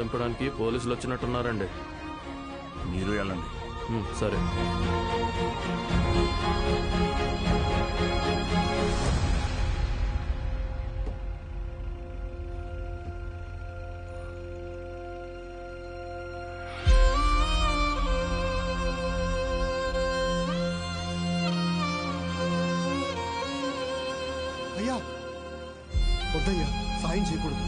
దింపడానికి పోలీసులు వచ్చినట్టున్నారండి. మీరు వెళ్ళండి. సరే. అయ్యా వద్దయ్యా, సాయం చేయకూడదు.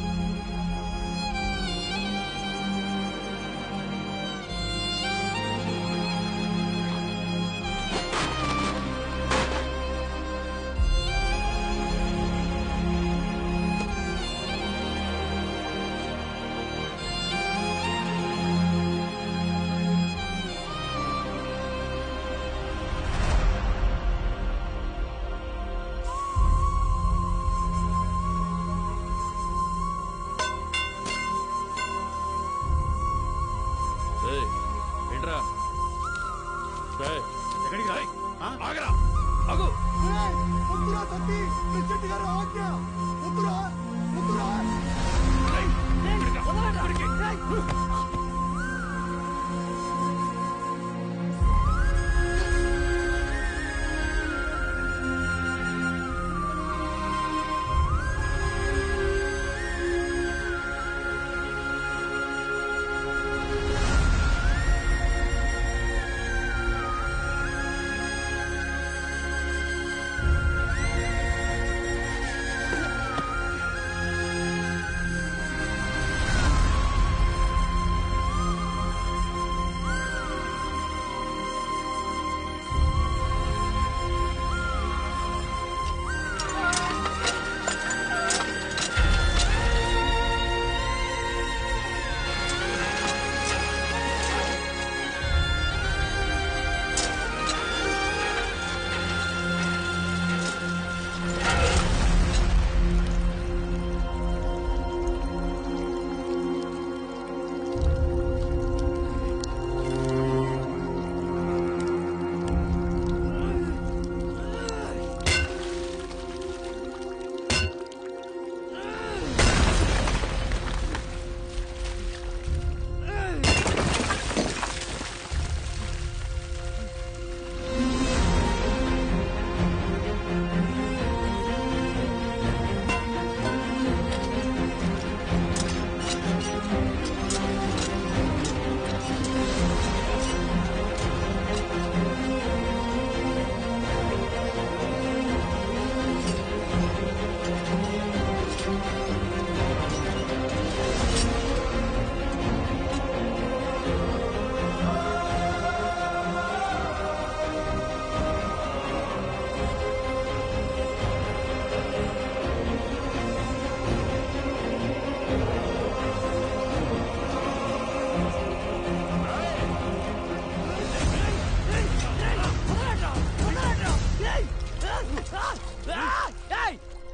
ఏంట్రా ఎక్కడికి రా? ఆగరా, ఆగు. వద్దురా సత్తి, ప్రెసిడెంట్ గారు ఆజ్ఞ. వద్దురా వద్దురా.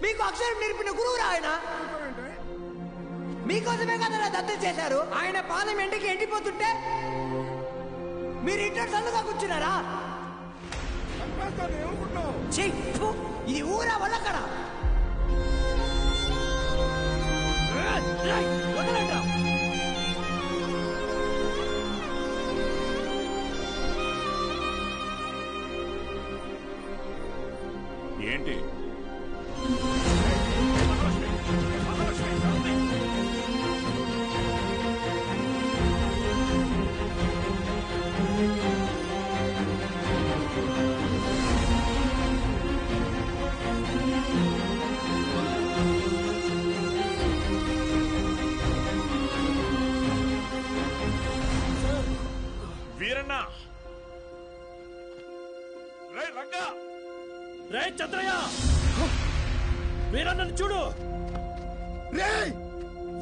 మీకు అక్షరం నేర్పిన గురువు ఆయన. మీకోసమే కదా దత్తత చేశారు. ఆయన పార్లమెంట్కి ఎండిపోతుంటే మీరు ఇంట్లో చల్లుగా కూర్చున్నారా? ఇది ఊరా వల్లక్కడ. ఏంటి? వీరన్న, రే రంగా, రే చంద్రయ్య, వీరన్నను చూడు. రే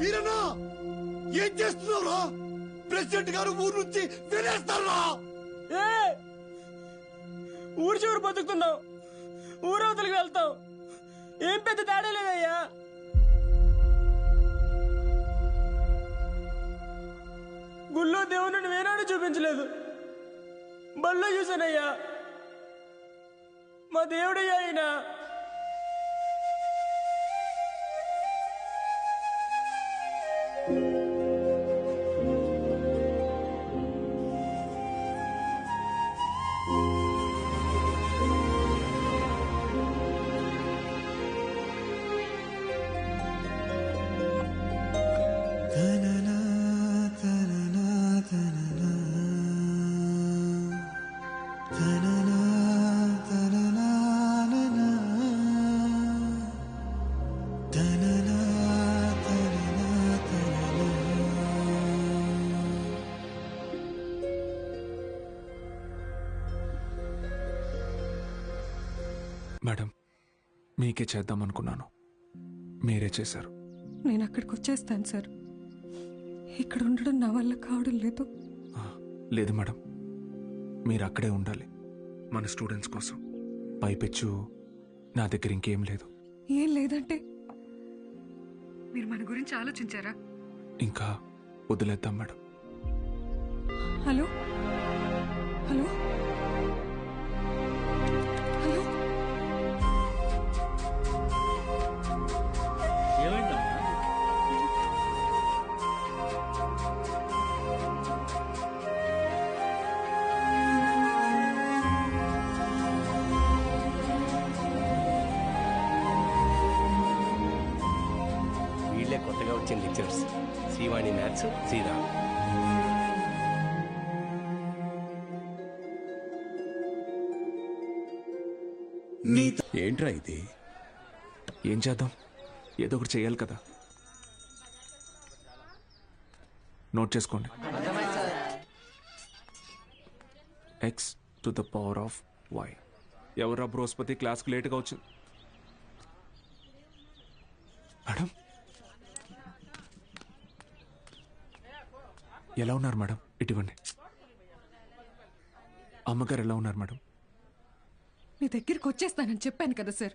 వీరన్న, ఏం చేస్తున్నావురా? ప్రెసిడెంట్ గారు ఊరు నుంచి వినేస్తారా? ఊరు చివరి బతుకుతున్నాం, ఊరవతలికి వెళ్తాం. ఏం పెద్ద తేడా లేదయ్యా. గుళ్ళో దేవుని వేనాడు చూపించలేదు, బళ్ళో చూశానయ్యా. మా దేవుడయ్యా ఆయన. మేడం మీకే చేద్దాం అనుకున్నాను, మీరే చేశారు. నేను అక్కడికి వచ్చేస్తాను సార్. ఇక్కడ ఉండడం నా వల్ల కావడం లేదు. లేదు మేడం, మీరు అక్కడే ఉండాలి మన స్టూడెంట్స్ కోసం. పైపెచ్చు నా దగ్గర ఇంకేం లేదు. ఏం లేదంటే మీరు మన గురించి ఆలోచించారా? ఇంకా వదిలేద్దాం మేడం. హలో హలో హలో వీళ్ళే కొత్తగా వచ్చిన లెక్చరర్స్, శ్రీవాణి మ్యాథ్స్, శ్రీరామ్. ఏంట్రా ఇది? ఏం చేద్దాం, ఏదో ఒకటి చేయాలి కదా. నోట్ చేసుకోండి. X to the power of y. ఎవరా బృహస్పతి క్లాస్కి లేట్గా వచ్చింది? మేడం ఎలా ఉన్నారు మేడం? ఇటువంటి అమ్మగారు ఎలా ఉన్నారు మేడం? మీ దగ్గరికి వచ్చేస్తానని చెప్పాను కదా సార్,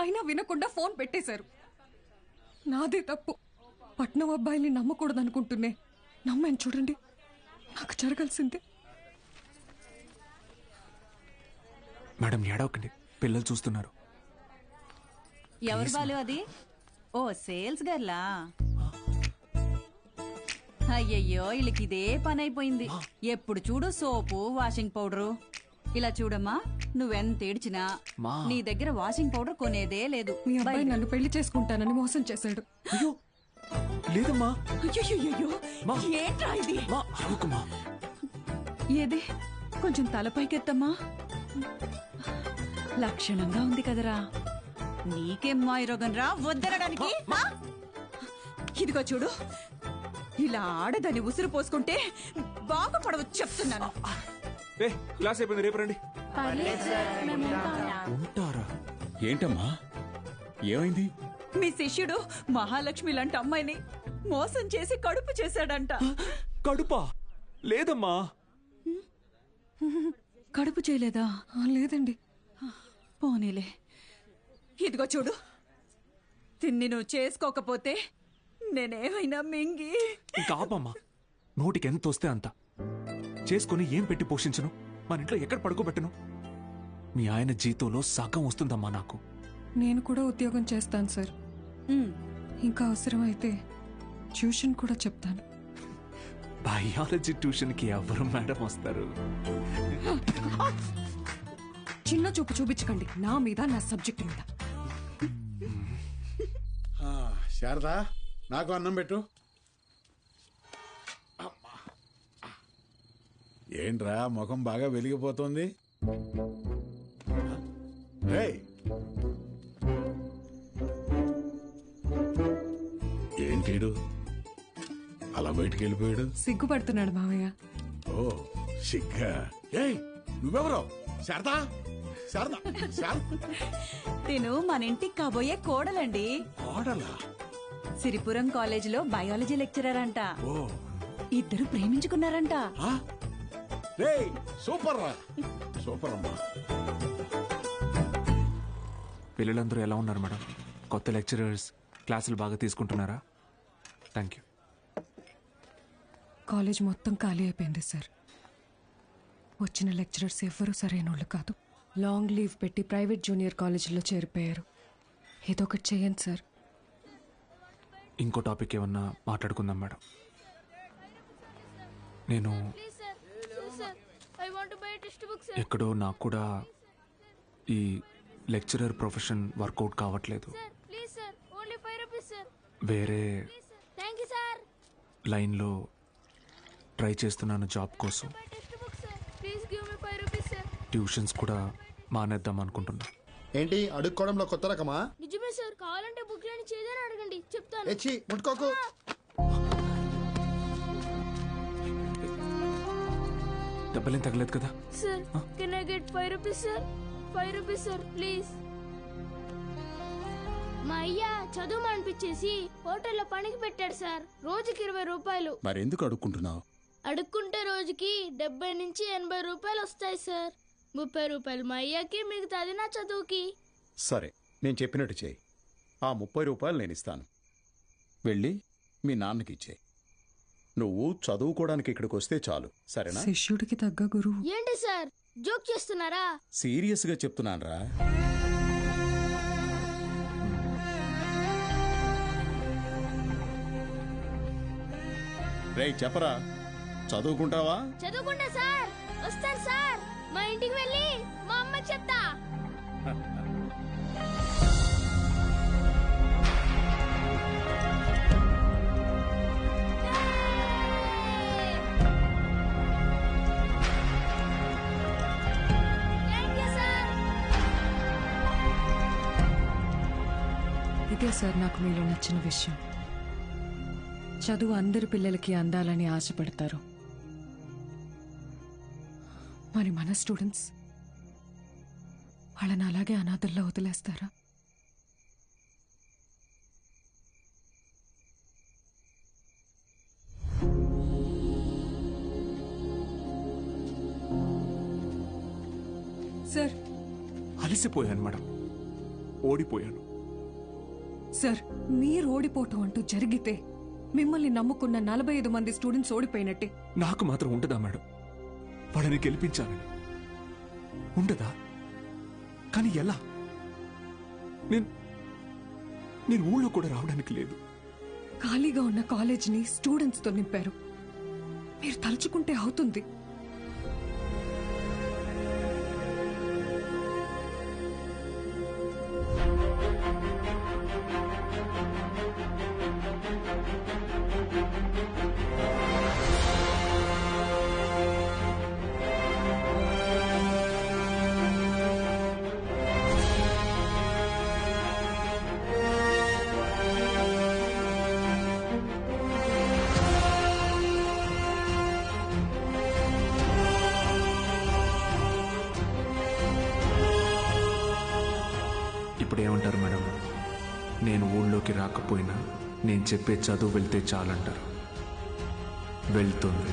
అయినా వినకుండా ఫోన్ పెట్టేశారు. నాదే తప్పు. పట్నం అబ్బాయిని నమ్మకూడదు అనుకుంటున్నే నమ్మాను. చూడండి, నాకు జరగాల్సిందే. మేడం ఏడవకండి, పిల్లలు చూస్తున్నారు. ఎవరు బాలు అది? ఓ సేల్స్ గర్లా? అయ్యయ్యో, వీళ్ళకి ఇదే పని అయిపోయింది. ఎప్పుడు చూడు సోపు, వాషింగ్ పౌడరు. ఇలా చూడమ్మా, నువ్వెంత ఏడ్చినా నీ దగ్గర వాషింగ్ పౌడర్ కొనేదే లేదు. మీ అబ్బాయి నన్ను పెళ్లి చేసుకుంటానని మోసం చేశాడు. అయ్యో లేదమ్మా. అయ్యయ్యో, ఏంట్రా ఇది? అరవకుమా. ఏది కొంచెం తలపైకెత్తమ్మా. లక్షణంగా ఉంది కదరా. నీకేం మాయరోగం రా వద్దనడానికి? ఇదిగో చూడు, ఇలా ఆడదని ఉసురు పోసుకుంటే బాగుపడవచ్చు చెప్తున్నాను. క్లాస్ అయిపోయింది, రేపు రండి. ఉంటారా? ఏంటమ్మా ఏమైంది? మీ శిష్యుడు మహాలక్ష్మి లాంటి అమ్మాయిని మోసం చేసి కడుపు చేశాడంట. కడుపా? లేదమ్మా. కడుపు చేయలేదా? లేదండి. పోనీలే. ఇదిగో చూడు, తిన్ని నువ్వు చేసుకోకపోతే నేనేమైనా మింగి. ఇంకా ఆపమ్మా. నోటికి ఎంత వస్తే అంత చేసుకుని ఏం పెట్టి పోషించను? మన ఇంట్లో ఎక్కడ పడుకోబెట్టను? మీ ఆయన జీతంలో సగం వస్తుందమ్మా నాకు. నేను కూడా ఉద్యోగం చేస్తాను సార్. ఇంకా అవసరమైతే ట్యూషన్ కూడా చెప్తాను. బయాలజీ ట్యూషన్కి ఎవరు మేడం వస్తారు? చిన్న చూపు చూపించకండి నా మీద, నా సబ్జెక్ట్ మీద. శారదా, నాకు అన్నం పెట్టు. ఏంట్రా ముఖం బాగా వెలిగిపోతుంది? ఏంటీడు అలా బయటికి వెళ్ళిపోయాడు? సిగ్గుపడుతున్నాడు మావయ్య. ఓ సిగ్గా? ఏయ్ నువ్వెవరో? శారదా, శారదా, తిను మన ఇంటికి కాబోయే కోడలండి. కోడలా? సిరిపురం కాలేజీలో బయాలజీ లెక్చరర్ అంట. ఓ, ఇద్దరు ప్రేమించుకున్నారంట. సూపర్ రా, సూపర్ అమ్మా. పిల్లలందరూ ఎలా ఉన్నారు మేడం? కొత్త లెక్చరర్స్ క్లాసులు బాగా తీసుకుంటున్నారా? Thank you. కాలేజ్ మొత్తం ఖాళీ అయిపోయింది సార్. వచ్చిన లెక్చరర్స్ ఎవ్వరూ సరైన వాళ్ళు కాదు. లాంగ్ లీవ్ పెట్టి ప్రైవేట్ జూనియర్ కాలేజీలో చేరిపోయారు. ఏదో ఒకటి చేయండి సార్. ఇంకో టాపిక్ ఏమన్నా మాట్లాడుకుందాం మేడం. నేను ఎక్కడో నాకు కూడా ఈ లెక్చరర్ ప్రొఫెషన్ వర్కౌట్ కావట్లేదు. వేరే లైన్లో ట్రై చేస్తున్నాను జాబ్ కోసం. ట్యూషన్స్ కూడా మానేద్దాం అనుకుంటున్నా. ఏంటి అడుక్కోవడంలో కొత్త రకమా? నిజమే సార్, కావాలంటే బుక్ లేని చేదని అడగండి, చెప్తాను. ఎచ్చి ముట్టుకోకు. దెబ్బలేం తగలేదు కదా? Sir can I get 5 rupees sir? 5 rupees sir please. మా అయ్య చదువు మానిపించేసి హోటల్లో పనికి పెట్టాడు సార్. రోజుకి 20 రూపాయలు. మరెందుకు అడుక్కుంటున్నావు? అడుక్కుంటే రోజుకి 70 నుంచి 80 రూపాయలు వస్తాయి సార్. 30 రూపాయలు మా అయ్యకి, మిగతాది నా చదువుకి. సరే, నేను చెప్పినట్టు చేయి. ఆ 30 రూపాయలు నేను ఇస్తాను. వెళ్ళి మీ నాన్నకి ఇచ్చేయి. నువ్వు చదువుకోవడానికి ఇక్కడికి వస్తే చాలు, సరేనా? శిష్యుడికి తగ్గ గురువు. ఏంటి సార్ జోక్ చేస్తున్నారా? సీరియస్గా చెప్తున్నానురా. రేయ్ చెప్పరా, చదువుకుంటావా? చదువుకుంటా సార్. వస్తాను సార్. మా ఇంటికి వెళ్ళి మా అమ్మకి చెప్తా. ఇదే సార్ నాకు మీలో నచ్చిన విషయం. చదువు అందరి పిల్లలకి అందాలని ఆశపడతారు. మరి మన స్టూడెంట్స్ వాళ్ళని అలాగే అనాథల్లో వదిలేస్తారా? సార్, అలసిపోయాను మేడం, ఓడిపోయాను. సార్, మీరు ఓడిపోవటం అంటూ జరిగితే మిమ్మల్ని నమ్ముకున్న 45 మంది స్టూడెంట్స్ ఓడిపోయినట్టే. నాకు మాత్రం ఉండదా మేడం? వాళ్ళని గెలిపించాలని ఉండదా? కానీ ఎలా? నేను ఊళ్ళో కూడా రావడానికి లేదు. ఖాళీగా ఉన్న కాలేజీని స్టూడెంట్స్తో నింపారు. మీరు తలుచుకుంటే అవుతుంది. ఇప్పుడు ఏమంటారు మేడం? నేను ఊళ్ళోకి రాకపోయినా నేను చెప్పే చదువు వెళ్తే చాలంటారు. వెళ్తుంది.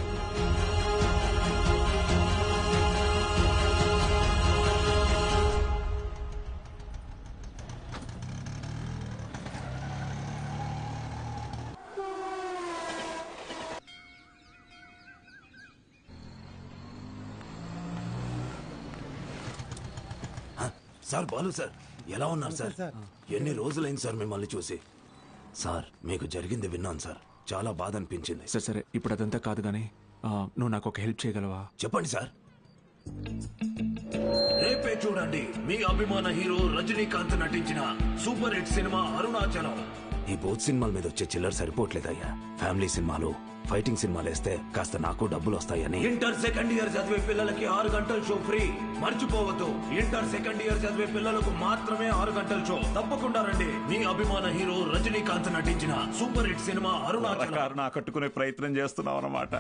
సార్, బాలు సార్, ఎలా ఉన్నారు సార్? ఎన్ని రోజులైంది సార్ మిమ్మల్ని చూసి. సార్, మీకు జరిగింది విన్నాను సార్. చాలా బాధ అనిపించింది. సరే సరే, ఇప్పుడు అదంతా కాదు కానీ నువ్వు నాకు ఒక హెల్ప్ చేయగలవా? చెప్పండి సార్. రేపే చూడండి మీ అభిమాన హీరో రజనీకాంత్ నటించిన సూపర్ హిట్ సినిమా అరుణాచలం. ఈ బోత్ సినిమాల మీద వచ్చే చిల్లర సరిపోవట్లేదయ్యా. ఫ్యామిలీ సినిమాలు, ఫైటింగ్ సినిమాలు వేస్తే కాస్త నాకు డబ్బులు వస్తాయని. ఇంటర్ సెకండ్ ఇయర్ చదివే పిల్లలకి 6 గంటల షో ఫ్రీ. మర్చిపోవద్దు, ఇంటర్ సెకండ్ ఇయర్ చదివే పిల్లలకు మాత్రమే 6 గంటల షో. తప్పకుండా రండి. మీ అభిమాన హీరో రజనీకాంత్ నటించిన సూపర్ హిట్ సినిమా అరుణాచలం. కట్టుకునే ప్రయత్నం చేస్తున్నావు అన్నమాట.